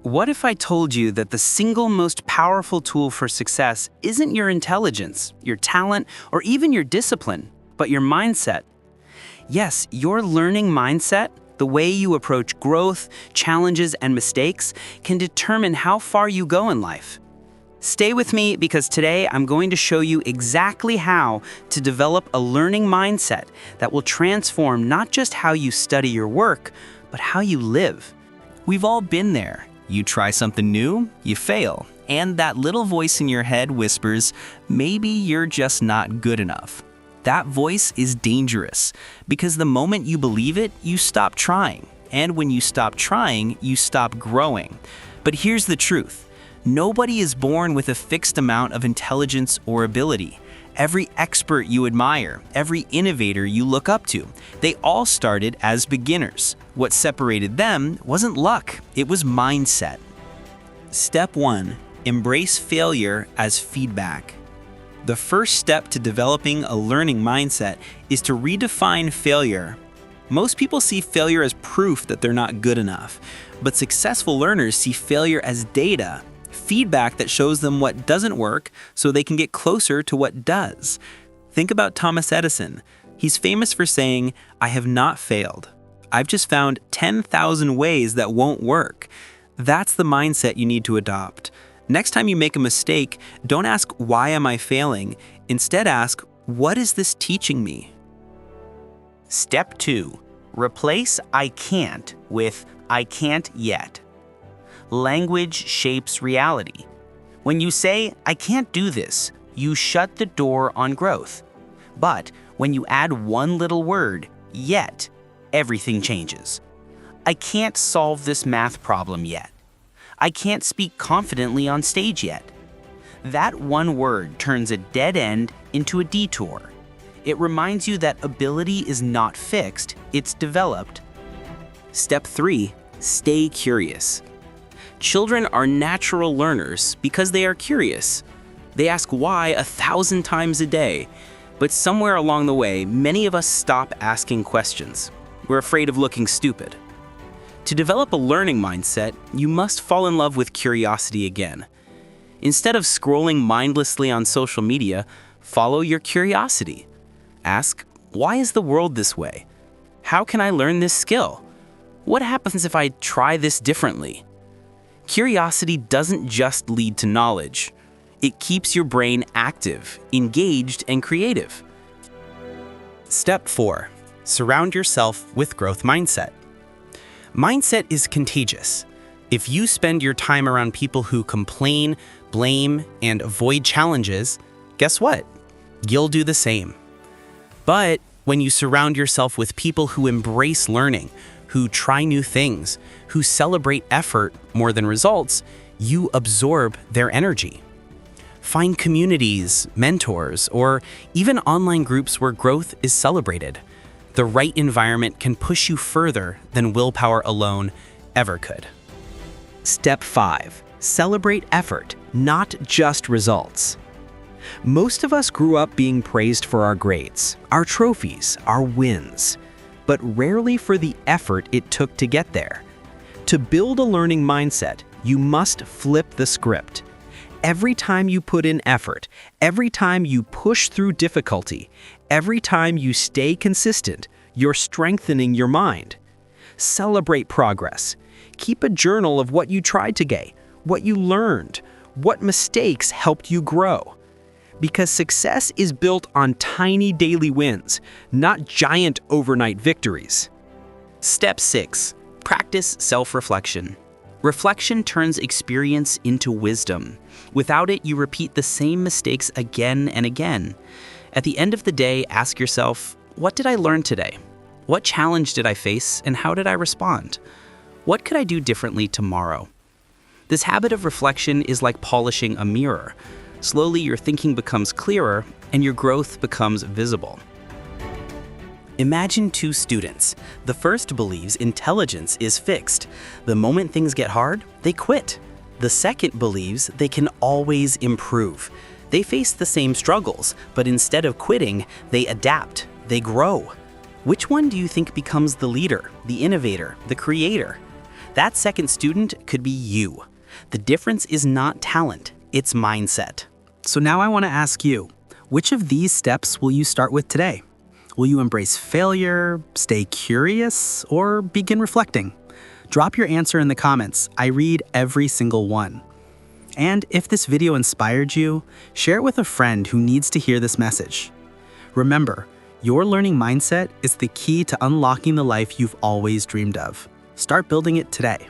What if I told you that the single most powerful tool for success isn't your intelligence, your talent, or even your discipline, but your mindset? Yes, your learning mindset, the way you approach growth, challenges, and mistakes, can determine how far you go in life. Stay with me because today I'm going to show you exactly how to develop a learning mindset that will transform not just how you study your work, but how you live. We've all been there. You try something new, you fail, and that little voice in your head whispers, maybe you're just not good enough. That voice is dangerous because the moment you believe it, you stop trying. And when you stop trying, you stop growing. But here's the truth. Nobody is born with a fixed amount of intelligence or ability. Every expert you admire, every innovator you look up to, they all started as beginners. What separated them wasn't luck, it was mindset. Step 1. Embrace failure as feedback. The first step to developing a learning mindset is to redefine failure. Most people see failure as proof that they're not good enough, but successful learners see failure as data. Feedback that shows them what doesn't work so they can get closer to what does. Think about Thomas Edison. He's famous for saying, "I have not failed. I've just found 10,000 ways that won't work." That's the mindset you need to adopt. Next time you make a mistake, don't ask, "Why am I failing?" Instead ask, "What is this teaching me?" Step 2. Replace "I can't" with "I can't yet." Language shapes reality. When you say, "I can't do this," you shut the door on growth. But when you add one little word, "yet," everything changes. "I can't solve this math problem yet." "I can't speak confidently on stage yet." That one word turns a dead end into a detour. It reminds you that ability is not fixed, it's developed. Step 3. Stay curious. Children are natural learners because they are curious. They ask why 1,000 times a day, but somewhere along the way, many of us stop asking questions. We're afraid of looking stupid. To develop a learning mindset, you must fall in love with curiosity again. Instead of scrolling mindlessly on social media, follow your curiosity. Ask, why is the world this way? How can I learn this skill? What happens if I try this differently? Curiosity doesn't just lead to knowledge. It keeps your brain active, engaged, and creative. Step 4. Surround yourself with growth mindset. Mindset is contagious. If you spend your time around people who complain, blame, and avoid challenges, guess what? You'll do the same. But when you surround yourself with people who embrace learning, who try new things, who celebrate effort more than results, you absorb their energy. Find communities, mentors, or even online groups where growth is celebrated. The right environment can push you further than willpower alone ever could. Step 5. Celebrate effort, not just results. Most of us grew up being praised for our grades, our trophies, our wins, but rarely for the effort it took to get there. To build a learning mindset, you must flip the script. Every time you put in effort, every time you push through difficulty, every time you stay consistent, you're strengthening your mind. Celebrate progress. Keep a journal of what you tried today, what you learned, what mistakes helped you grow. Because success is built on tiny daily wins, not giant overnight victories. Step 6. Practice self-reflection. Reflection turns experience into wisdom. Without it, you repeat the same mistakes again and again. At the end of the day, ask yourself, what did I learn today? What challenge did I face, and how did I respond? What could I do differently tomorrow? This habit of reflection is like polishing a mirror. Slowly, your thinking becomes clearer, and your growth becomes visible. Imagine two students. The first believes intelligence is fixed. The moment things get hard, they quit. The second believes they can always improve. They face the same struggles, but instead of quitting, they adapt, they grow. Which one do you think becomes the leader, the innovator, the creator? That second student could be you. The difference is not talent, it's mindset. So now I want to ask you, which of these steps will you start with today? Will you embrace failure, stay curious, or begin reflecting? Drop your answer in the comments. I read every single one. And if this video inspired you, share it with a friend who needs to hear this message. Remember, your learning mindset is the key to unlocking the life you've always dreamed of. Start building it today.